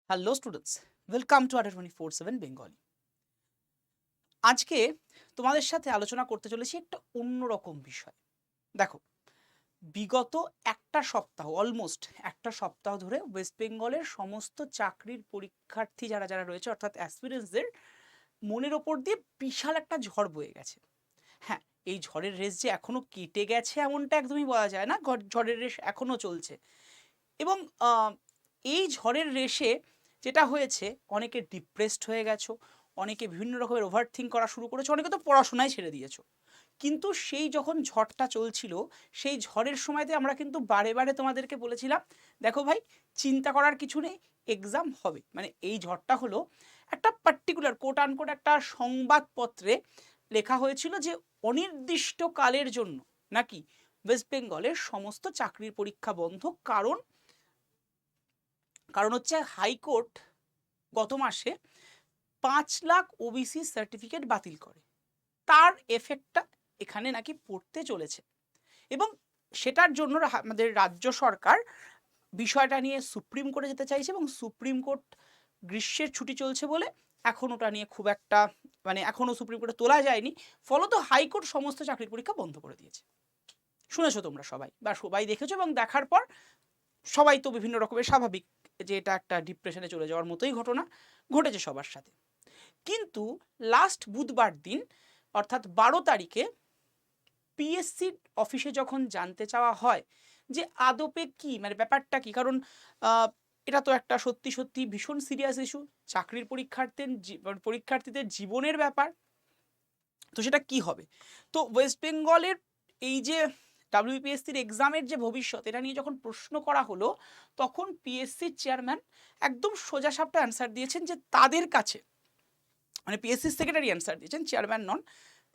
Hello students, welcome to আড্ডা 24/7 Bengali. আজকে তোমাদের সাথে আলোচনা করতে চলেছি একটা অন্যরকম বিষয়। দেখো, বিগত একটা সপ্তাহ, অলমোস্ট একটা সপ্তাহ ধরে ওয়েস্ট বেঙ্গলের সমস্ত চাকরির পরীক্ষার্থী যারা যারা রয়েছে, অর্থাৎ অ্যাসপিরেন্টসদের মনের ওপর দিয়ে বিশাল একটা ঝড় বয়ে গেছে। হ্যাঁ, এই ঝড়ের রেশ যে এখনো কেটে গেছে এমনটা একদমই বলা যায় না, ঝড়ের রেশ এখনো চলছে। এবং এই ঝড়ের রেশে যেটা হয়েছে, অনেকে ডিপ্রেসড হয়ে গেছো, অনেকে বিভিন্ন রকমের ওভারথিঙ্ক করা শুরু করেছো, অনেকে তো পড়াশোনায় ছেড়ে দিয়েছো। কিন্তু সেই যখন ঝড়টা চলছিল, সেই ঝড়ের সময়তে আমরা কিন্তু বারে বারে তোমাদেরকে বলেছিলাম, দেখো ভাই, চিন্তা করার কিছু নেই, এক্সাম হবে। মানে এই ঝড়টা হলো একটা পার্টিকুলার কোট আনকোট একটা সংবাদপত্রে লেখা হয়েছিল যে অনির্দিষ্টকালের জন্য নাকি ওয়েস্ট বেঙ্গলের সমস্ত চাকরির পরীক্ষা বন্ধ। কারণ কারণ হচ্ছে হাইকোর্ট গত মাসে 5 লাখ ওবিসি সার্টিফিকেট বাতিল করে। তার এফেক্টটা এখানে নাকি পড়তে চলেছে, এবং সেটার জন্য আমাদের রাজ্য সরকার বিষয়টা নিয়ে সুপ্রিম কোর্টে যেতে চাইছে, এবং সুপ্রিম কোর্ট গ্রীষ্মের ছুটি চলছে বলে এখন ওটা নিয়ে খুব একটা এখনও সুপ্রিম কোর্টে তোলা যায়নি। ফলত হাইকোর্ট সমস্ত চাকরির পরীক্ষা বন্ধ করে দিয়েছে। শুনেছো তোমরা সবাই, বা সবাই দেখেছো, এবং দেখার পর সবাই তো বিভিন্ন রকমের স্বাভাবিক যে এটা একটা ডিপ্রেশনে চলে যাওয়ার মতোই ঘটনা ঘটেছে সবার সাথে। কিন্তু লাস্ট বুধবার দিন, অর্থাৎ 12 তারিখে পিএসসি অফিসে যখন জানতে চাওয়া হয় যে আদপে কি ব্যাপারটা কি, কারণ এটা তো একটা সত্যি সত্যি ভীষণ সিরিয়াস ইস্যু, চাকরির পরীক্ষার্থীদের জীবনের ব্যাপার। তো সেটা কি হবে? তো ওয়েস্ট বেঙ্গলের এই যে ডাব্লিউপিএসসির এক্সামের যে ভবিষ্যৎ, এটা নিয়ে যখন প্রশ্ন করা হলো, তখন পিএসসির চেয়ারম্যান একদম সোজাসাপটা অ্যান্সার দিয়েছেন যে তাদের কাছে, পিএসসির সেক্রেটারি অ্যান্সার দিয়েছেন, চেয়ারম্যান নন,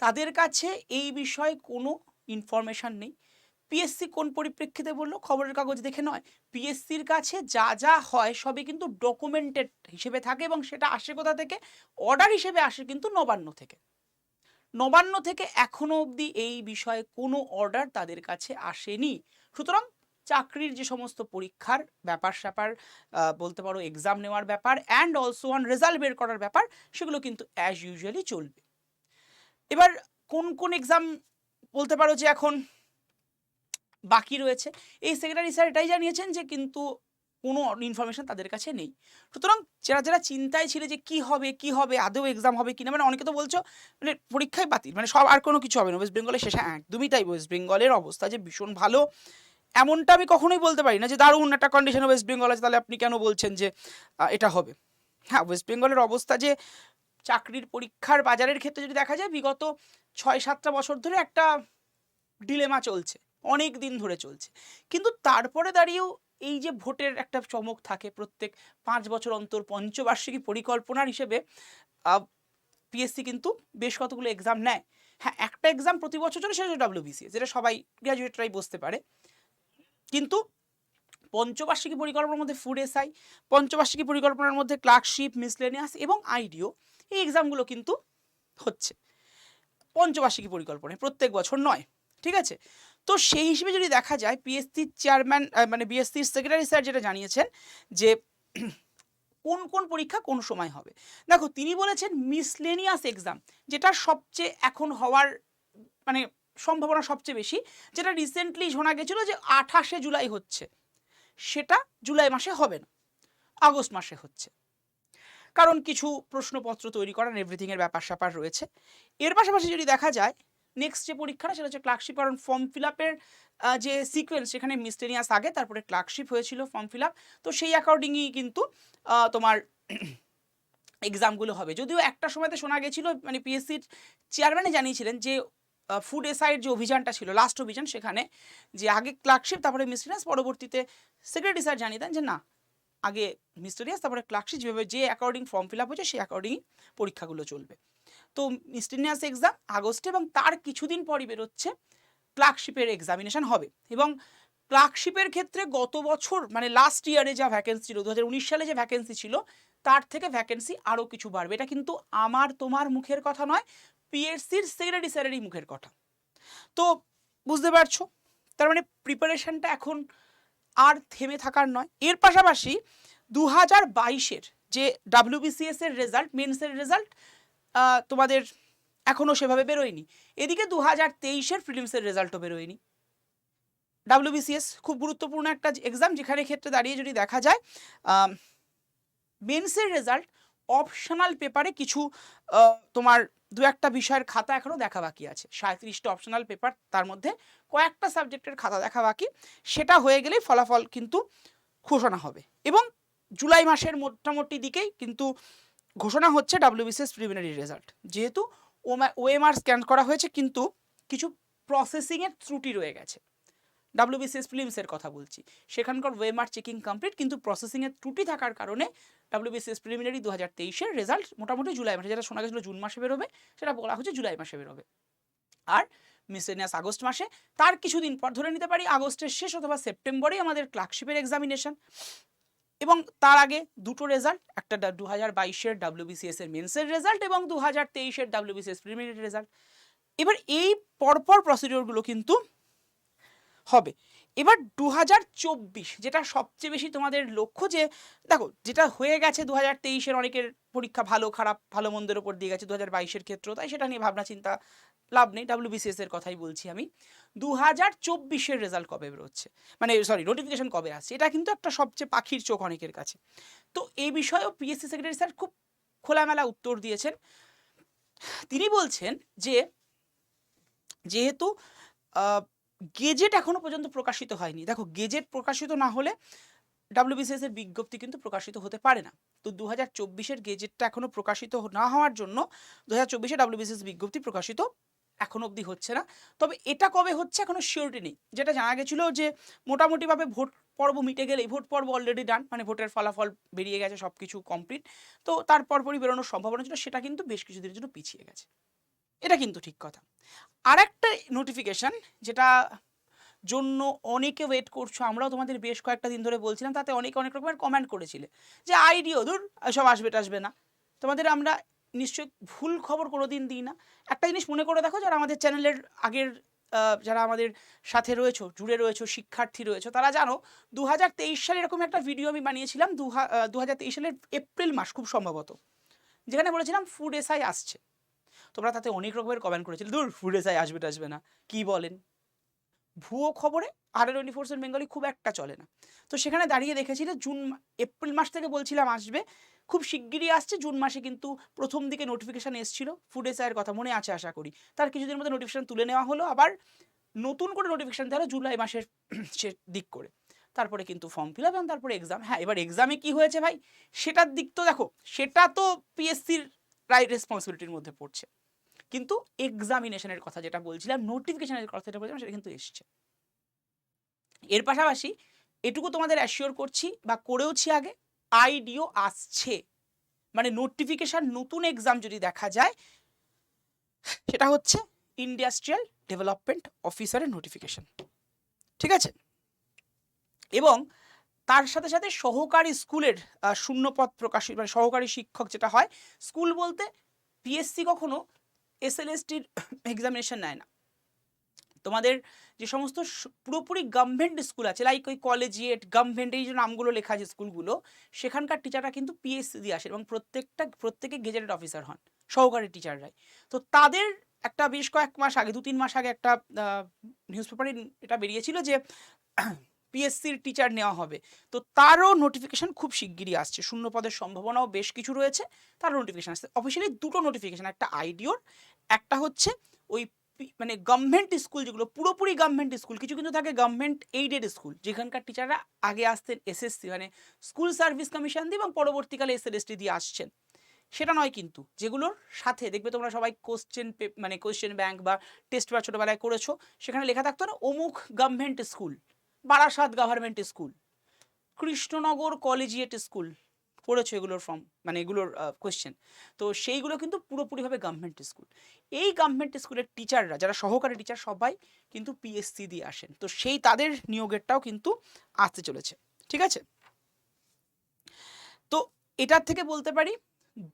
তাদের কাছে এই বিষয়ে কোনো ইনফরমেশান নেই। পিএসসি কোন পরিপ্রেক্ষিতে বললো? খবরের কাগজ দেখে নয়, পিএসসির কাছে যা যা হয় সবই কিন্তু ডকুমেন্টেড হিসেবে থাকে, এবং সেটা আসে কোথা থেকে? অর্ডার হিসেবে আসে কিন্তু নবান্ন থেকে। নবান্ন থেকে এখনো অবধি এই বিষয়ে কোনো অর্ডার তাদের কাছে আসেনি। সুতরাং চাকরির যে সমস্ত পরীক্ষার ব্যাপার স্যাপার, বলতে পারো এক্সাম নেওয়ার ব্যাপার, অ্যান্ড অলসো অন রেজাল্ট বের করার ব্যাপার, সেগুলো কিন্তু অ্যাজ ইউজুয়ালি চলবে। এবার কোন কোন এক্সাম বলতে পারো যে এখন বাকি রয়েছে, এই সেক্রেটারি স্যার এটাই জানিয়েছেন যে কিন্তু কোনো ইনফরমেশন তাদের কাছে নেই। সুতরাং যারা যারা চিন্তায় ছিল যে কি হবে কি হবে, আদৌ এক্সাম হবে কিনা, অনেকে তো বলছো পরীক্ষায় বাতিল, সব আর কোনো কিছু হবে না ওয়েস্ট বেঙ্গলের শেষে। একদমই তাই, ওয়েস্ট বেঙ্গলের অবস্থা যে ভীষণ ভালো এমনটা আমি কখনোই বলতে পারি না, যে দারুণ একটা কন্ডিশনে ওয়েস্ট বেঙ্গল আছে, তাহলে আপনি কেন বলছেন যে এটা হবে? হ্যাঁ, ওয়েস্ট বেঙ্গলের অবস্থা যে চাকরির পরীক্ষার বাজারের ক্ষেত্রে যদি দেখা যায়, বিগত 6-7টা বছর ধরে একটা ডিলেমা চলছে, অনেক দিন ধরে চলছে। কিন্তু তারপরে দাঁড়িয়েও এই যে ভোটের একটা চমক থাকে, প্রত্যেক 5 বছর অন্তর পঞ্চবার্ষিকী পরিকল্পনার হিসেবে পিএসসি কিন্তু বেশ কতগুলো এক্সাম নেয়। হ্যাঁ, একটা এক্সাম প্রতি বছর চলে, সেটা হচ্ছে ডাব্লিউবিসিএস, যেটা সবাই গ্র্যাজুয়েটরাই বসতে পারে। কিন্তু পঞ্চবার্ষিকী পরিকল্পনার মধ্যে ফুড এসআই, পঞ্চবার্ষিকী পরিকল্পনার মধ্যে ক্লার্কশিপ, মিসলেনিয়াস এবং আইডিও, এই এক্সামগুলো কিন্তু হচ্ছে পঞ্চবার্ষিকী পরিকল্পনায়, প্রত্যেক বছর নয়। ঠিক আছে? তো সেই হিসেবে যদি দেখা যায়, পিএসসির চেয়ারম্যান বিএসসির সেক্রেটারি স্যার যেটা জানিয়েছেন যে কোন কোন পরীক্ষা কোন সময় হবে। দেখো, তিনি বলেছেন মিসলেনিয়াস এক্সাম, যেটা সবচেয়ে এখন হওয়ার সম্ভাবনা সবচেয়ে বেশি, যেটা রিসেন্টলি শোনা গেছিলো যে 28শে জুলাই হচ্ছে, সেটা জুলাই মাসে হবে না, আগস্ট মাসে হচ্ছে, কারণ কিছু প্রশ্নপত্র তৈরি করার এভরিথিংয়ের ব্যাপার স্যাপার রয়েছে। এর পাশাপাশি যদি দেখা যায় নেক্সট যে পরীক্ষাটা, সেটা হচ্ছে ক্লার্কশিপ, কারণ ফর্ম ফিল আপের যে সিকোয়েন্স, সেখানে মিসলেনিয়াস আগে, তারপরে ক্লার্কশিপ হয়েছিল ফর্ম ফিল আপ, তো সেই অ্যাকর্ডিংই কিন্তু তোমার এক্সামগুলো হবে। যদিও একটা সময়তে শোনা গেছিলো, পিএসসির চেয়ারম্যানে জানিয়েছিলেন যে ফুড এসআইয়ের যে অভিযানটা ছিল, লাস্ট অভিযান, সেখানে যে আগে ক্লার্কশিপ তারপরে মিসলেনিয়াস, পরবর্তীতে সেক্রেটারি স্যার জানিয়ে দেন যে না, আগে মিসলেনিয়াস তারপরে ক্লার্কশিপ, যেভাবে যে অ্যাকর্ডিং ফর্ম ফিল আপ হচ্ছে সেই অ্যাকর্ডিংই পরীক্ষাগুলো চলবে। তো মিসলেনিয়াস এক্সাম আগস্টে, এবং তার কিছুদিন পরই বেরোচ্ছে ক্লার্কশিপের এক্সামিনেশন হবে। এবং ক্লার্কশিপের ক্ষেত্রে গত বছর লাস্ট ইয়ারে যা ভ্যাকেন্সি ছিল, 2019 সালে যে ভ্যাকেন্সি ছিল, তার থেকে ভ্যাকেন্সি আরও কিছু বাড়বে। এটা কিন্তু আমার তোমার মুখের কথা নয়, পিএসসির সেক্রেটারি স্যারেরই মুখের কথা। তো বুঝতে পারছো, তার প্রিপারেশনটা এখন আর থেমে থাকার নয়। এর পাশাপাশি 2022-এর যে WBCS এর রেজাল্ট, মেন্সের রেজাল্ট তোমাদের এখনো সেভাবে বেরোয়নি। এদিকে 2023-এর প্রিলিমসের রেজাল্টও বেরোয়নি। WBCS খুব গুরুত্বপূর্ণ একটা এক্সাম, যেখানে ক্ষেত্রে দাঁড়িয়ে যদি দেখা যায় মেন্সের রেজাল্ট অপশনাল পেপারে কিছু তোমার দু একটা বিষয়ের খাতা এখনো দেখা বাকি আছে। 37টা অপশনাল পেপার, তার মধ্যে কয়েকটা সাবজেক্টের খাতা দেখা বাকি। সেটা হয়ে গেলেই ফলাফল কিন্তু ঘোষণা হবে এবং জুলাই মাসের মোটামুটি দিকেই কিন্তু ঘোষণা হচ্ছে WBCS প্রিলিমিনারি রেজাল্ট। যেহেতু OMR স্ক্যান করা হয়েছে, কিন্তু কিছু প্রসেসিংয়ের ত্রুটি রয়ে গেছে। WBCS প্রিলিমসের কথা বলছি, সেখানকার OMR চেকিং কমপ্লিট, কিন্তু প্রসেসিংয়ের ত্রুটি থাকার কারণে WBCS প্রিলিমিনারি 2023-এর রেজাল্ট মোটামুটি জুলাই মাসে, যেটা শোনা গেছিলো জুন মাসে বেরোবে, সেটা বলা হচ্ছে জুলাই মাসে বেরোবে। আর মিসেলিনিয়াস আগস্ট মাসে, তার কিছুদিন পর ধরে নিতে পারি আগস্টের শেষ অথবা সেপ্টেম্বরেই আমাদের ক্লার্কশিপের এক্সামিনেশন। এবং তার আগে দুটো রেজাল্ট, একটা 2022-এর WBCS এর মেন্সের রেজাল্ট এবং 2023-এর WBCS প্রিলিমিনারি রেজাল্ট। এবার এই পরপর প্রসিডিওরগুলো কিন্তু হবে। এবার 2024, যেটা সবচেয়ে বেশি তোমাদের লক্ষ্য, যে দেখো যেটা হয়ে গেছে 2023-এর অনেকের পরীক্ষা ভালো খারাপ ভালো মন্দের ওপর দিয়ে গেছে 2022-এর ক্ষেত্রেও, তাই সেটা নিয়ে ভাবনা চিন্তা লাভ নেই। WBCS এর কথাই বলছি আমি। 2024-এর রেজাল্ট কবে বেরোচ্ছে, মানে সরি নোটিফিকেশন কবে আসছে, এটা কিন্তু একটা সবচেয়ে পাখির চোখ অনেকের কাছে। তো এই বিষয়েও PSC সেক্রেটারি স্যার খুব খোলামেলা উত্তর দিয়েছেন। তিনি বলছেন যে যেহেতু গেজেট এখনো পর্যন্ত প্রকাশিত হয়নি, দেখো গেজেট প্রকাশিত না হলে WBCS এর বিজ্ঞপ্তি কিন্তু প্রকাশিত হতে পারে না। তো 2024-এর গেজেটটা এখনো প্রকাশিত না হওয়ার জন্য 2024-এ WBCS বিজ্ঞপ্তি প্রকাশিত এখন অবধি হচ্ছে না। তবে এটা কবে হচ্ছে এখনো শিওরিটি নেই। যেটা জানা গেছিল যে মোটামুটিভাবে ভোট পর্ব মিটে গেলে, ভোট পর্ব অলরেডি ডান, মানে ভোটের ফলাফল বেরিয়ে গেছে, সব কিছু কমপ্লিট, তো তার পরপরই বেরোনোর সম্ভাবনা ছিল, সেটা কিন্তু বেশ কিছুদিনের জন্য পিছিয়ে গেছে। এটা কিন্তু ঠিক কথা। আর একটা নোটিফিকেশন যেটা জন্য অনেকে ওয়েট করছো, আমরাও তোমাদের বেশ কয়েকটা দিন ধরে বলছিলাম, তাতে অনেকে অনেক রকমের কমেন্ট করেছিলে যে আইডিও দূর সব আসবে টাসবে না। তোমাদের আমরা নিশ্চয়ই ভুল খবর কোনো দিন দিই না। একটা জিনিস মনে করে দেখো, যারা আমাদের চ্যানেলের আগের যারা আমাদের সাথে রয়েছো, জুড়ে রয়েছো, শিক্ষার্থী রয়েছো, তারা জানো 2023 সালে এরকম একটা ভিডিও আমি বানিয়েছিলাম 2023 সালের এপ্রিল মাস খুব সম্ভবত, যেখানে বলেছিলাম ফুড এসআই আসছে। তোমরা তাতে অনেক রকমের কমেন্ট করেছিলে, দূর ফুড এসআই আসবে টাসবে না, কি বলেন। ভুয়ো খবরে R24 বেঙ্গলি খুব একটা চলে না। তো সেখানে দাঁড়িয়ে দেখেছিলে এপ্রিল মাস থেকে বলছিলাম আসবে, খুব শিগগিরই আসছে। জুন মাসে কিন্তু প্রথম দিকে নোটিফিকেশান এসেছিল ফুড এসআইয়ের কথা, মনে আছে আশা করি। তার কিছুদিনের মধ্যে নোটিফিকেশান তুলে নেওয়া হলো, আবার নতুন করে নোটিফিকেশান দেওয়া হলো জুলাই মাসের দিক করে। তারপরে কিন্তু ফর্ম ফিল আপ এবং তারপরে এক্সাম। হ্যাঁ, এবার এক্সামে কি হয়েছে ভাই, সেটার দিক তো দেখো, সেটা তো PSCর রেসপন্সিবিলিটির মধ্যে পড়ছে, কিন্তু এক্সামিনেশনের কথা যেটা বলছিলাম, নোটিফিকেশনের কথা যেটা বলছিলাম, সেটা কিন্তু এসছে। এর পাশাপাশি এটুকু তোমাদের অ্যাসিওর করছি বা করেওছি আগে, আইডিও আসছে, মানে নোটিফিকেশন নতুন এক্সাম যদি দেখা যায়, সেটা হচ্ছে ইন্ডাস্ট্রিয়াল ডেভেলপমেন্ট অফিসারের নোটিফিকেশন, ঠিক আছে। এবং তার সাথে সাথে সহকারী স্কুলের শূন্যপদ প্রকাশিত, মানে সহকারী শিক্ষক যেটা হয়, স্কুল বলতে PSC কখনো SLSTর এক্সামিনেশন নেয় না। তোমাদের যে সমস্ত পুরোপুরি গভর্নমেন্ট স্কুল আছে, লাইক ওই কলেজিয়েট, গভর্নমেন্ট, এই যে নামগুলো লেখা আছে স্কুলগুলো, সেখানকার টিচাররা কিন্তু PSC দিয়ে আসে এবং প্রত্যেকে গেজেটেড অফিসার হন, সহকারী টিচাররাই। তো তাদের একটা বেশ কয়েক মাস আগে, 2-3 মাস আগে একটা নিউজ পেপারে এটা বেরিয়েছিল যে PSCর টিচার নেওয়া হবে। তো তারও নোটিফিকেশান খুব শিগগিরই আসছে, শূন্যপদের সম্ভাবনাও বেশ কিছু রয়েছে, তারও নোটিফিকেশান আসছে। অফিসিয়ালি দুটো নোটিফিকেশান, একটা আইডিওর, একটা হচ্ছে ওই মানে গভর্নমেন্ট স্কুল যেগুলো পুরোপুরি গভর্নমেন্ট স্কুল, কিছু কিন্তু থাকে গভর্নমেন্ট এইডেড স্কুল, যেখানকার টিচাররা আগে আসতেন SSC মানে স্কুল সার্ভিস কমিশন দিয়ে এবং পরবর্তীকালে SLST দিয়ে আসছেন, সেটা নয়। কিন্তু যেগুলোর সাথে দেখবে তোমরা সবাই কোশ্চেন ব্যাংক বা টেস্ট বা ছোটোবেলায় করেছো, সেখানে লেখা থাকতো না অমুক government school, Barasat government school, Krishnanagar collegiate school, পড়েছো এগুলোর ফর্ম, মানে এগুলোর কোয়েশ্চেন। তো সেইগুলো কিন্তু পুরোপুরিভাবে গভর্নমেন্ট স্কুল। এই গভর্নমেন্ট স্কুলের টিচাররা যারা সহকারী টিচার, সবাই কিন্তু PSC দিয়ে আসেন। তো সেই তাদের নিয়োগেরটাও কিন্তু আসতে চলেছে, ঠিক আছে। তো এটার থেকে বলতে পারি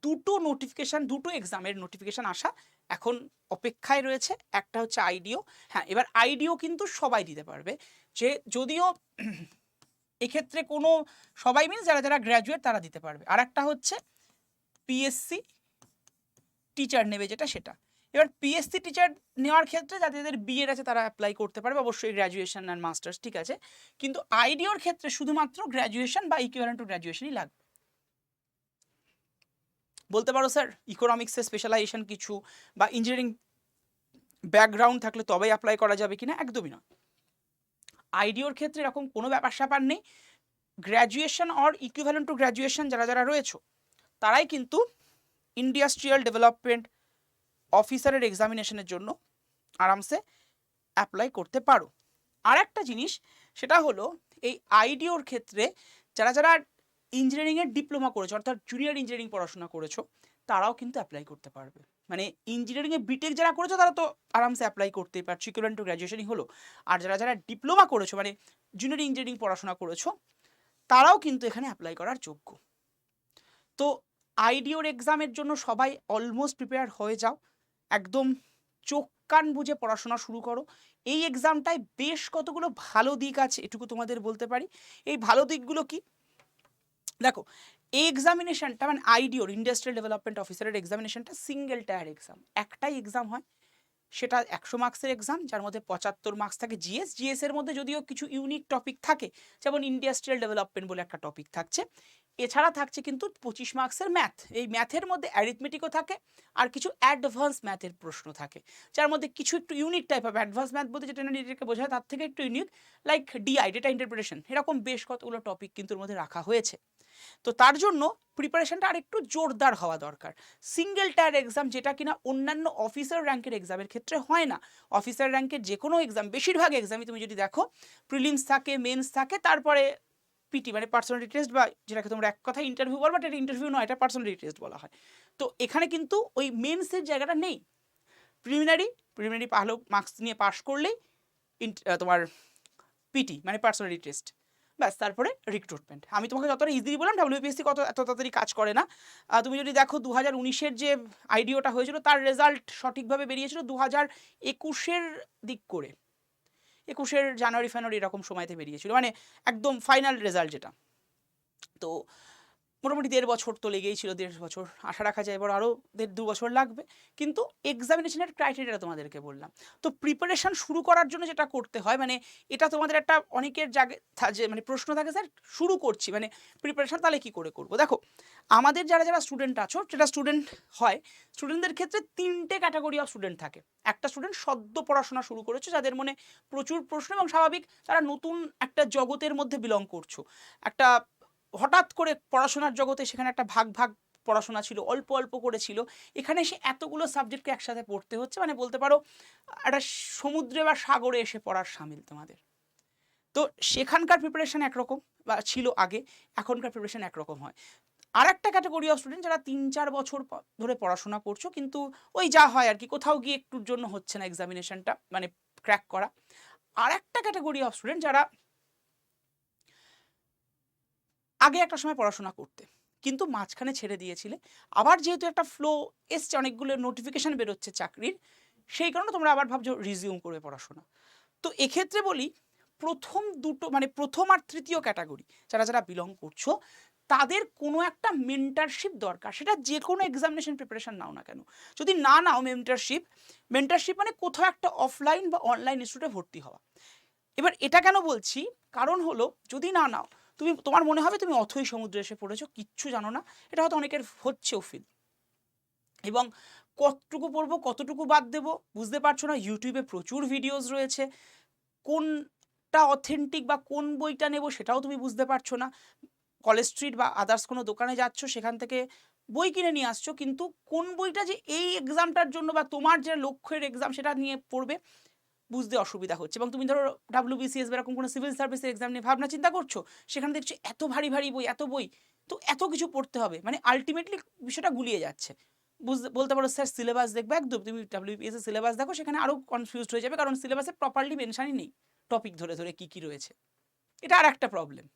দুটো নোটিফিকেশান, দুটো এক্সামের নোটিফিকেশান আসা এখন অপেক্ষায় রয়েছে। একটা হচ্ছে আইডিও। হ্যাঁ, এবার আইডিও কিন্তু সবাই দিতে পারবে, যে যদিও এক্ষেত্রে কোনো সবাই মিনস যারা যারা গ্র্যাজুয়েট তারা দিতে পারবে। আর একটা হচ্ছে পিএসসি টিচার নেবে যেটা সেটা। এবার পিএসসি টিচার নেওয়ার ক্ষেত্রে যাদের বিএড আছে তারা অ্যাপ্লাই করতে পারবে, অবশ্যই গ্র্যাজুয়েশন অ্যান্ড মাস্টার্স, ঠিক আছে। কিন্তু আইডিওর ক্ষেত্রে শুধুমাত্র গ্র্যাজুয়েশন বা ইকুইভ্যালেন্ট টু গ্র্যাজুয়েশনই লাগবে। বলতে পারো স্যার ইকোনমিক্সে স্পেশালাইজেশন কিছু বা ইঞ্জিনিয়ারিং ব্যাকগ্রাউন্ড থাকলে তবেই অ্যাপ্লাই করা যাবে কিনা, একদমই নয়। আইডিওর ক্ষেত্রে এরকম কোনো ব্যাপার স্যাপার নেই। Graduation or equivalent to graduation যারা যারা রয়েছে তারাই কিন্তু ইন্ডাস্ট্রিয়াল ডেভেলপমেন্ট অফিসারের এক্সামিনেশনের জন্য আরামসে অ্যাপ্লাই করতে পারো। আর একটা জিনিস সেটা হলো এই আইডিওর ক্ষেত্রে যারা যারা ইঞ্জিনিয়ারিংয়ের ডিপ্লোমা করেছো অর্থাৎ জুনিয়র ইঞ্জিনিয়ারিং পড়াশোনা করেছো তারাও কিন্তু অ্যাপ্লাই করতে পারবে। মানে ইঞ্জিনিয়ারিংয়ে বিটেক যারা করেছো তারা তো আরামসে অ্যাপ্লাই করতেই পারছো, ইকুইভ্যালেন্ট টু গ্র্যাজুয়েশনই হলো। আর যারা যারা ডিপ্লোমা করেছো মানে জুনিয়র ইঞ্জিনিয়ারিং পড়াশোনা করেছো তারাও কিন্তু এখানে অ্যাপ্লাই করার যোগ্য। তো আইডিওর এক্সামের জন্য সবাই অলমোস্ট প্রিপেয়ার হয়ে যাও, একদম চোখ কান বুঝে পড়াশোনা শুরু করো। এই এক্সামটায় বেশ কতগুলো ভালো দিক আছে এটুকু তোমাদের বলতে পারি। এই ভালো দিকগুলো কি দেখো, এই এক্সামিনেশনটা মানে আইডিওর ইন্ডাস্ট্রিয়াল ডেভেলপমেন্ট অফিসারের এক্সামিনেশনটা সিঙ্গেল টায়ার এক্সাম, একটাই এক্সাম হয়। সেটা 100 মার্কসের এক্সাম, যার মধ্যে 75 মার্কস থাকে জিএস এর মধ্যে যদিও কিছু ইউনিক টপিক থাকে, যেমন ইন্ডাস্ট্রিয়াল ডেভেলপমেন্ট বলে একটা টপিক থাকছে। এছাড়া থাকছে কিন্তু 25 মার্কসের ম্যাথ। এই ম্যাথের মধ্যে অ্যারিথমেটিকও থাকে আর কিছু অ্যাডভান্স ম্যাথের প্রশ্ন থাকে, যার মধ্যে কিছু একটু unique type of advance math বলতে যেটা নিজেকে বোঝায় তার থেকে একটু unique, like DI data interpretation, এরকম বেশ কতগুলো টপিক কিন্তু এর মধ্যে রাখা হয়েছে। তো তার জন্য প্রিপারেশনটা আরেকটু জোরদার হওয়া দরকার। সিঙ্গেল টায়ার এক্সাম যেটা কিনা অন্যান্য অফিসার র্যাঙ্কের এক্সামের ক্ষেত্রে হয় না। অফিসার র্যাঙ্কের যে কোনো এক্সাম, বেশিরভাগ এক্সামই তুমি যদি দেখো প্রিলিমস থাকে, মেন্স থাকে, তারপরে পিটি মানে পার্সোনালিটি টেস্ট, বা যেটাকে তোমরা এক কথা ইন্টারভিউ বল, বাট এটা ইন্টারভিউ নয়, এটা পার্সোনালিটি টেস্ট বলা হয়। তো এখানে কিন্তু ওই মেন্সের জায়গাটা নেই। প্রিলিমিনারি ভালো মার্কস নিয়ে পাস করলেই তোমার পিটি মানে পার্সোনালিটি টেস্ট, ব্যাস, তারপরে রিক্রুটমেন্ট। আমি তোমাকে যতটা ইজিলি বললাম, ডাব্লিউপিএসসি কত এত তাড়াতাড়ি কাজ করে না। তুমি যদি দেখো 2019-এর যে আইডিওটা হয়েছিল তার রেজাল্ট সঠিকভাবে বেরিয়েছিল 2021-এর দিক করে, 21-এর জানুয়ারি ফেব্রুয়ারি এরকম সময়তে বেরিয়েছিল, মানে একদম ফাইনাল রেজাল্ট যেটা। তো মোটামুটি 1.5 বছর তো লেগেই ছিল, 1.5 বছর আশা রাখা যায় এবার আরও 1.5-2 বছর লাগবে। কিন্তু এক্সামিনেশনের ক্রাইটেরিয়া তোমাদেরকে বললাম। তো প্রিপারেশন শুরু করার জন্য যেটা করতে হয়, মানে এটা তোমাদের একটা অনেকের জায়গায় যে মানে প্রশ্ন থাকে, স্যার শুরু করছি মানে প্রিপারেশন তাহলে কী করে করবো। দেখো, আমাদের যারা যারা স্টুডেন্ট আছো, যেটা স্টুডেন্ট হয়, স্টুডেন্টদের ক্ষেত্রে 3টে ক্যাটাগরি অফ স্টুডেন্ট থাকে। একটা স্টুডেন্ট সদ্য পড়াশোনা শুরু করেছো, যাদের মনে প্রচুর প্রশ্ন এবং স্বাভাবিক তারা নতুন একটা জগতের মধ্যে বিলং করছো, একটা হঠাৎ করে পড়াশোনার জগতে সেখানে একটা ভাগ ভাগ পড়াশোনা ছিল, অল্প অল্প করেছিল, এখানে এসে এতগুলো সাবজেক্টকে একসাথে পড়তে হচ্ছে, মানে বলতে পারো একটা সমুদ্রে বা সাগরে এসে পড়ার সামিল তোমাদের। তো সেখানকার প্রিপারেশন একরকম বা ছিল আগে, এখনকার প্রিপারেশন একরকম হয়। আর একটা ক্যাটাগরি অফ স্টুডেন্ট যারা 3-4 বছর ধরে পড়াশোনা করছো, কিন্তু ওই যা হয় আর কি, কোথাও গিয়ে একটুর জন্য হচ্ছে না এক্সামিনেশনটা মানে ক্র্যাক করা। আর একটা ক্যাটাগরি অফ স্টুডেন্ট যারা আগে একটা সময় পড়াশোনা করতে কিন্তু মাঝখানে ছেড়ে দিয়েছিলে, আবার যেহেতু একটা ফ্লো এসছে, অনেকগুলো নোটিফিকেশান বেরোচ্ছে চাকরির, সেই কারণে তোমরা আবার ভাবছো রিজিউম করবে পড়াশোনা। তো এক্ষেত্রে বলি, প্রথম দুটো মানে প্রথম আর তৃতীয় ক্যাটাগরি যারা যারা বিলং করছো, তাদের কোনো একটা মেন্টারশিপ দরকার, সেটা যে কোনো এক্সামিনেশন প্রিপারেশন নাও না কেন। যদি না নাও মেন্টারশিপ মানে কোথাও একটা অফলাইন বা অনলাইন ইনস্টিটিউটে ভর্তি হওয়া। এবার এটা কেন বলছি, কারণ হলো যদি না নাও, তোমার মনে হবে তুমি অথই সমুদ্রে এসে পড়েছো, কিচ্ছু জানো না। এটা হয়তো অনেকের হচ্ছেও ফিল, এবং কতটুকু পড়বো কতটুকু বাদ দেবো বুঝতে পারছো না। ইউটিউবে প্রচুর ভিডিওস রয়েছে, কোনটা অথেন্টিক বা কোন বইটা নেব সেটাও তুমি বুঝতে পারছো না। কলেজ স্ট্রিট বা আদার্স কোনো দোকানে যাচ্ছ, সেখান থেকে বই কিনে নিয়ে আসছো, কিন্তু কোন বইটা যে এই এক্সামটার জন্য বা তোমার যে লক্ষ্যের এক্সাম সেটা নিয়ে পড়বে বুঝতে অসুবিধা হচ্ছে। এবং তুমি ধরো ডাব্লিউবিসিএস বা এরকম কোনো সিভিল সার্ভিসের এক্সাম নিয়ে ভাবনা চিন্তা করছো, সেখানে দেখছো এত ভারী ভারী বই, এত বই, তো এত কিছু পড়তে হবে, মানে আলটিমেটলি বিষয়টা গুলিয়ে যাচ্ছে। বলতে পারো স্যার সিলেবাস দেখবে, একদম তুমি ডাব্লিউবিএস এর সিলেবাস দেখো, সেখানে আরও কনফিউজড হয়ে যাবে, কারণ সিলেবাসে প্রপারলি মেনশনই নেই টপিক ধরে ধরে কী কী রয়েছে। এটা আর একটা প্রবলেম।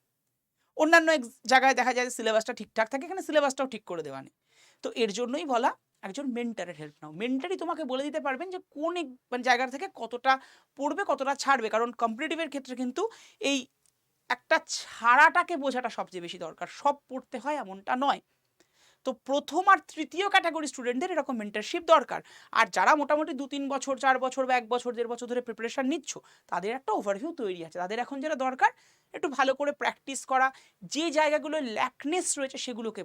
অন্যান্য জায়গায় দেখা যায় সিলেবাসটা ঠিকঠাক থাকে, এখানে সিলেবাসটাও ঠিক করে দেওয়া নেই। তো এর জন্যই বলা একজন মেন্টারের হেল্প নাও। মেন্টারই তোমাকে বলে দিতে পারবেন যে কোন মানে জায়গা থেকে কতটা পড়বে কতটা ছাড়বে, কারণ কম্পিটিটিভের ক্ষেত্রে কিন্তু এই একটা ছাড়াটাকে বোঝাটা সবচেয়ে বেশি দরকার, সব পড়তে হয় এমনটা নয়। তো প্রথম আর তৃতীয় ক্যাটাগরি স্টুডেন্টদের এরকম মেন্টরশিপ দরকার। আর যারা মোটামুটি 2-3 বছর 4 বছর বা 1 বছর 1.5 বছর ধরে প্রিপারেশন নিচ্ছ, তাদের একটা ওভারভিউ তৈরি আছে। তাদের এখন যেটা দরকার একটু ভালো করে প্র্যাকটিস করা, যে জায়গাগুলো ল্যাকনেস রয়েছে সেগুলোকে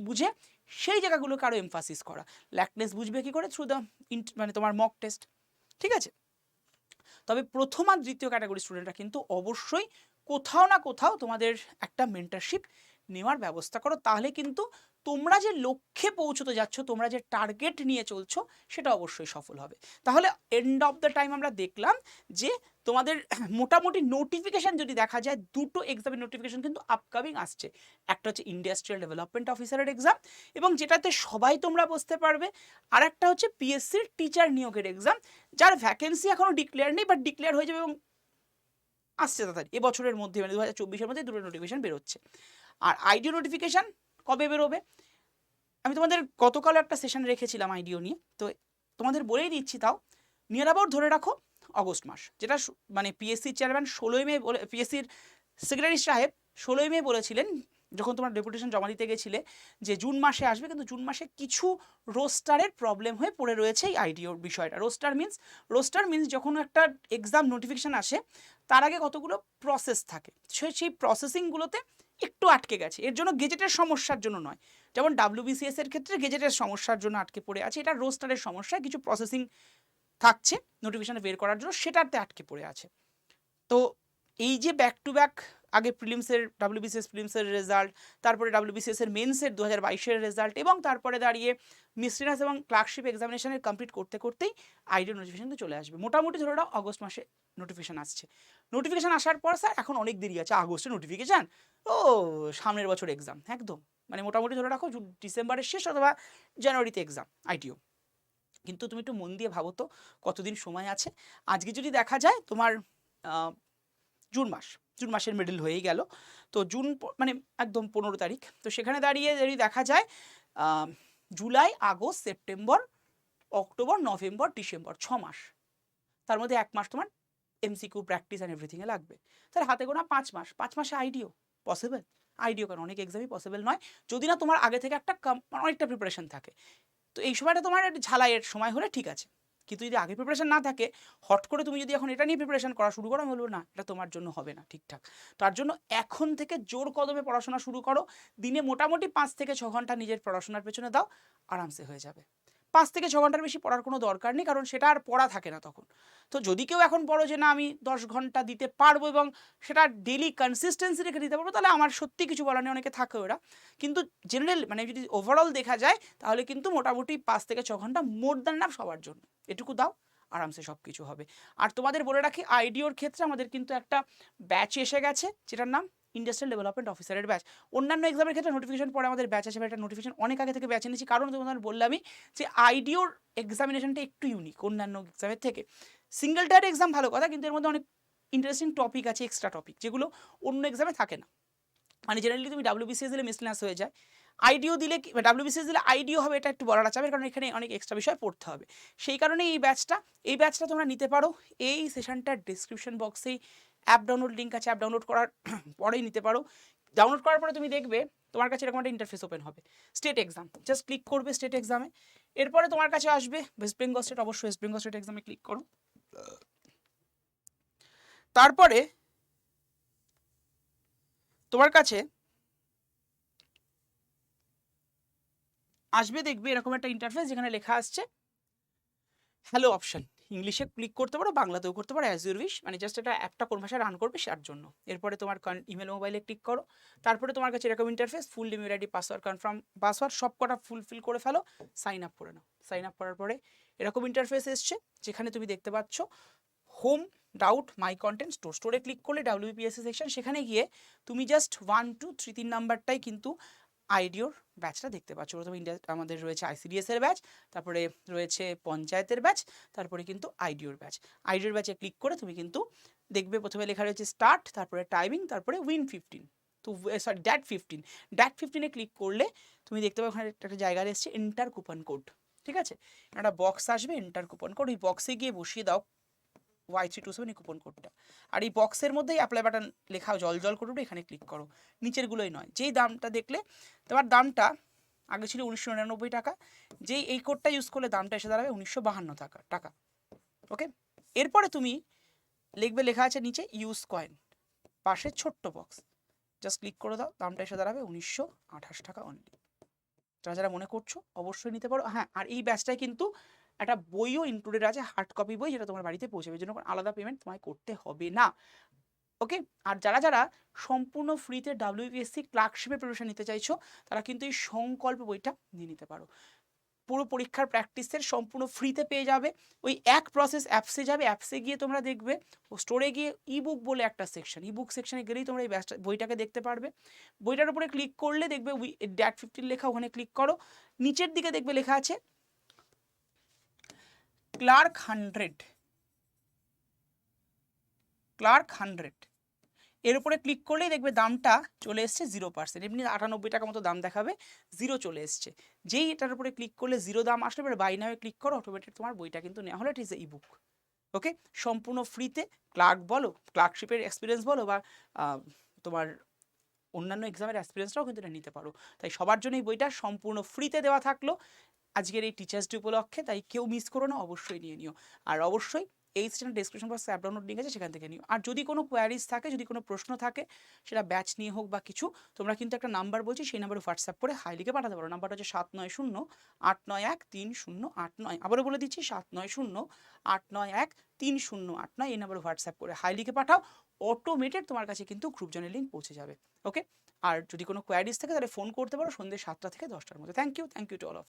বুঝে সেই জায়গাগুলোকে আরও এমফাসিস করা। ল্যাকনেস বুঝবে কি করে? থ্রু দ্য মানে তোমার মক টেস্ট, ঠিক আছে? তবে প্রথম আর দ্বিতীয় ক্যাটাগরি স্টুডেন্টরা কিন্তু অবশ্যই কোথাও না কোথাও তোমাদের একটা মেন্টরশিপ নেওয়ার ব্যবস্থা করো, তাহলে কিন্তু তোমরা যে লক্ষ্যে পৌঁছতে যাচ্ছ, তোমরা যে টার্গেট নিয়ে চলছো, সেটা অবশ্যই সফল হবে। তাহলে এন্ড অফ দ্য টাইম আমরা দেখলাম যে তোমাদের মোটামুটি নোটিফিকেশান যদি দেখা যায়, দুটো এক্সামের নোটিফিকেশান কিন্তু আপকামিং আসছে। একটা হচ্ছে ইন্ডাস্ট্রিয়াল ডেভেলপমেন্ট অফিসারের এক্সাম, এবং যেটাতে সবাই তোমরা বসতে পারবে। আর একটা হচ্ছে পিএসসির টিচার নিয়োগের এক্সাম, যার ভ্যাকেন্সি এখনও ডিক্লেয়ার নেই, বাট ডিক্লেয়ার হয়ে যাবে এবং আসছে তাড়াতাড়ি এবছরের মধ্যে, মানে 2024-এর মধ্যে দুটো নোটিফিকেশান বেরোচ্ছে। আর আইডিও নোটিফিকেশান কবে বেরোবে? আমি তোমাদের গতকাল একটা সেশন রেখেছিলাম আইডিও নিয়ে, তো তোমাদের বলেই দিচ্ছি, তাও নিয়ার অ্যাবাউট ধরে রাখো অগস্ট মাস, যেটা মানে পিএসসির চেয়ারম্যান 16ই মে বলে, পিএসসির সেক্রেটারি সাহেব 16ই মে বলেছিলেন যখন তোমার ডেপুটেশন জমা দিতে গেছিলে, যে জুন মাসে আসবে। কিন্তু জুন মাসে কিছু রোস্টারের প্রবলেম হয়ে পড়ে রয়েছে এই আইডিওর বিষয়টা। রোস্টার মিনস যখন একটা এক্সাম নোটিফিকেশান আসে, তার আগে কতগুলো প্রসেস থাকে, সেই প্রসেসিংগুলোতে একটু আটকে গেছে। এর জন্য গেজেটের সমস্যার জন্য নয়, যেমন WBCS এর ক্ষেত্রে গেজেটের সমস্যার জন্য আটকে পড়ে আছে, এটা রোস্টারের সমস্যা, কিছু প্রসেসিং থাকছে নোটিফিকেশানে বের করার জন্য, সেটাতে আটকে পড়ে আছে। তো এই যে ব্যাক টু ব্যাক আগে প্রিলিমসের WBCS প্রিলিমসের রেজাল্ট, তারপরে WBCS এর মেন্সের 2022-এর রেজাল্ট, এবং তারপরে দাঁড়িয়ে মিসলিনাস এবং ক্লার্কশিপ এক্সামিনেশনের কমপ্লিট করতে করতেই আইডিও নোটিফিকেশান তো চলে আসবে। মোটামুটি ধরে নাও অগস্ট মাসে নোটিফিকেশান আসছে। নোটিফিকেশান আসার পর স্যার এখন অনেক দেরি আছে, আগস্টে নোটিফিকেশান, ও সামনের বছর এক্সাম, একদম মানে মোটামুটি ধরে রাখো ডিসেম্বরের শেষ অথবা জানুয়ারিতে এক্সাম আইটিও। কিন্তু তুমি একটু মন দিয়ে ভাবো তো কতদিন সময় আছে। আজকে যদি দেখা যায় তোমার জুন মাসের মিডল হয়েই গেল, তো জুন মানে একদম 15 তারিখ, তো সেখানে দাঁড়িয়ে যদি দেখা যায় July, August, September, October, November, December, 6 মাস, তার মধ্যে 1 মাস তোমার MCQ প্র্যাকটিস অ্যান্ড এভরিথিংয়ে লাগবে। তাহলে হাতে গোনা 5 মাস, 5 মাসে আইডিও পসিবল? আইডিও কারণ অনেক এক্সামই পসিবল নয়, যদি না তোমার আগে থেকে একটা অনেকটা প্রিপারেশন থাকে। তো এই সময়টা তোমার একটা ঝালাইয়ের সময় হলে ঠিক আছে, কিন্তু যদি আগে প্রিপারেশন না থাকে, হট করে তুমি যদি এখন এটা নিয়ে প্রিপারেশন করা শুরু করো, আমি বলবো না, এটা তোমার জন্য হবে না ঠিকঠাক। তার জন্য এখন থেকে জোর কদমে পড়াশোনা শুরু করো। দিনে মোটামুটি 5 থেকে 6 ঘন্টা নিজের পড়াশোনার পেছনে দাও, আরামসে হয়ে যাবে। 5 থেকে 6 ঘন্টার বেশি পড়ার কোনো দরকার নেই, কারণ সেটা আর পড়া থাকে না তখন। তো যদি কেউ এখন পড়ো যে না আমি 10 ঘন্টা দিতে পারবো এবং সেটা ডেলি কনসিস্টেন্সি রেখে দিতে পারবো, তাহলে আমার সত্যি কিছু বলার নেই, অনেকে থাকে ওরা। কিন্তু জেনারেল মানে যদি ওভারঅল দেখা যায়, তাহলে কিন্তু মোটামুটি 5 থেকে 6 ঘন্টা মোর দ্যান এনাফ সবার জন্য। এটুকু দাও, আরামসে সব কিছু হবে। আর তোমাদের বলে রাখি, আইডিওর ক্ষেত্রে আমাদের কিন্তু একটা ব্যাচ এসে গেছে, যেটার নাম ইন্ডাস্ট্রিয়াল ডেভেলপমেন্ট অফিসারের ব্যাচ। অন্যান্য এক্সামের ক্ষেত্রে নোটিফিকেশন পরে আমাদের ব্যাচ আসবে, একটা নোটিফিকেশন অনেক আগে থেকে ব্যাচ এনেছি, কারণ তোমাদের বললামই যে আইডিওর এক্সামিনেশনটা একটু ইউনিক অন্যান্য এক্সামের থেকে। সিঙ্গেল টায়ার এক্সাম ভালো কথা, কিন্তু এর মধ্যে অনেক ইন্টারেস্টিং টপিক আছে, এক্সট্রা টপিক, যেগুলো অন্য এক্সামে থাকে না। মানে জেনারেলি তুমি WBCS দিলে মিসলেনাস হয়ে যায়, আইডিও দিলে WBCS দিলে আইডিও হবে, এটা একটু বলার আছে, কারণ এখানে অনেক এক্সট্রা বিষয় পড়তে হবে। সেই কারণে এই ব্যাচটা তোমরা নিতে পারো। এই সেশনটার ডিসক্রিপশন বক্সেই অ্যাপ ডাউনলোড লিঙ্ক আছে, অ্যাপ ডাউনলোড করার পরেই নিতে পারো। ডাউনলোড করার পরে তুমি দেখবে তোমার কাছে এরকম একটা ইন্টারফেস ওপেন হবে, স্টেট এক্সাম, জাস্ট ক্লিক করবে স্টেট এক্সামে। এরপরে তোমার কাছে আসবে ওয়েস্ট বেঙ্গল স্টেট, অবশ্যই ওয়েস্ট বেঙ্গল স্টেট এক্সামে ক্লিক করো। তারপরে তোমার কাছে আসবে, দেখবে এরকম একটা ইন্টারফেস, যেখানে লেখা আসছে হ্যালো অপশন। ইংলিশে ক্লিক করতে পারো, বাংলাতেও করতে পারো, অ্যাজ ইউর উইশ, মানে জাস্ট এটা অ্যাপটা কোন ভাষায় রান করবে তার জন্য। এরপরে তোমার ইমেল মোবাইলে ক্লিক করো, তারপরে তোমার কাছে এরকম interface, full name, email ID, password, confirm password সব কটা ফুলফিল করে ফেলো, সাইন আপ করে নাও। সাইন আপ করার পরে এরকম ইন্টারফেস এসছে, যেখানে তুমি দেখতে পাচ্ছ হোম, ডাউট, মাই কন্টেন্ট, স্টোরে ক্লিক করলে WBPSC সেকশন, সেখানে গিয়ে তুমি জাস্ট 1, 2, 3 3 নাম্বারটাই কিন্তু আইডিওর ব্যাচটা দেখতে পাচ্ছ। প্রথমে আমাদের রয়েছে ICDS এর ব্যাচ, তারপরে রয়েছে পঞ্চায়েতের ব্যাচ, তারপরে কিন্তু আইডিওর ব্যাচে ক্লিক করে তুমি কিন্তু দেখবে প্রথমে লেখা রয়েছে স্টার্ট, তারপরে টাইমিং, তারপরে উইন 15, তো সরি ড্যাট 15-এ ক্লিক করলে তুমি দেখতে পাবে ওখানে একটা জায়গা এসছে এন্টার কুপন কোড, ঠিক আছে? একটা বক্স আসবে এন্টার কুপন কোড, ওই বক্সে গিয়ে বসিয়ে দাও Y327 এই কুপন কোডটা। আর এই বক্সের মধ্যেই অ্যাপ্লাই বাটন লেখা জল জল করে উঠবে, এখানে ক্লিক করো, নিচেরগুলোই নয়। যেই দামটা দেখলে তোমার দামটা আগে ছিল 1999 টাকা, যেই এই কোডটা ইউজ করলে দামটা এসে দাঁড়াবে 1952 টাকা। ওকে, এরপরে তুমি লিখবে, লেখা আছে নিচে ইউজ কয়েন, পাশে ছোট্ট বক্স, জাস্ট ক্লিক করে দাও, দামটা এসে দাঁড়াবে 1928 টাকা অনলি। যারা যারা মনে করছো অবশ্যই নিতে পারো। হ্যাঁ, আর এই ব্যাচটায় কিন্তু একটা বইও ইনক্লুডেড আছে, হার্ড কপি বই, যেটা তোমার বাড়িতে পৌঁছাবে, এর জন্য আলাদা পেমেন্ট তোমায় করতে হবে না। ওকে, আর যারা যারা সম্পূর্ণ ফ্রিতে WBSC ক্লার্কশিপের প্রিপারেশন নিতে চাইছো, তারা কিন্তু এই সংকল্প বইটা নিয়ে নিতে পারো। পুরো পরীক্ষার প্র্যাকটিসের সম্পূর্ণ ফ্রিতে পেয়ে যাবে। ওই এক প্রসেস, অ্যাপসে যাবে, অ্যাপসে গিয়ে তোমরা দেখবে স্টোরে গিয়ে ইবুক বলে একটা সেকশন, ইবুক সেকশনে গেলেই তোমরা এই বইটাকে দেখতে পারবে। বইটার উপরে ক্লিক করলে দেখবে ড্যাট 15 লেখা, ওখানে ক্লিক করো, নিচের দিকে দেখবে লেখা আছে ক্লার্ক 100, এর উপরে ক্লিক করলেই দেখবে দামটা চলে এসছে 0%। এমনি 98 টাকা মতো দাম দেখাবে, 0 চলে এসছে। যেই এটার উপরে ক্লিক করলে 0 দাম আসলে এবার বাই নাও ক্লিক করো, অটোমেটিক তোমার বইটা কিন্তু নেওয়া হলো, ইট ইজ এ ইবুক। ওকে, সম্পূর্ণ ফ্রিতে ক্লার্ক বলো, ক্লার্কশিপের এক্সপিরিয়েন্স বলো, বা তোমার অন্যান্য এক্সামের এক্সপিরিয়েন্সটাও কিন্তু এটা নিতে পারো। তাই সবার জন্য এই বইটা সম্পূর্ণ ফ্রিতে দেওয়া থাকলো আজকের এই টিচার্স ডে উপলক্ষে, তাই কেউ মিস করো না, অবশ্যই নিয়ে নিও। আর অবশ্যই এই চ্যানেল ডেসক্রিপশন বক্সে অ্যাপ ডাউনলোড লিঙ্ক আছে, সেখান থেকে নিও। আর যদি কোনো কোয়ারিজ থাকে, যদি কোনো প্রশ্ন থাকে, সেটা ব্যাচ নিয়ে হোক বা কিছু, তোমরা কিন্তু একটা নাম্বার বলছি, সেই নাম্বারে হোয়াটসঅ্যাপ করে হাই লিখে পাঠাতে পারো। নাম্বারটা হচ্ছে 7908913089। আবারও বলে দিচ্ছি 7908913089। এই নাম্বারে হোয়াটসঅ্যাপ করে হাই লিখে পাঠাও, অটোমেটেড তোমার কাছে কিন্তু গ্রুপ জয়েনের লিঙ্ক পৌঁছে যাবে। ওকে, আর যদি কোনো কোয়ারিজ থাকে তাহলে ফোন করতে পারো সন্ধ্যে 7টা থেকে 10টার মধ্যে। Thank you to all of.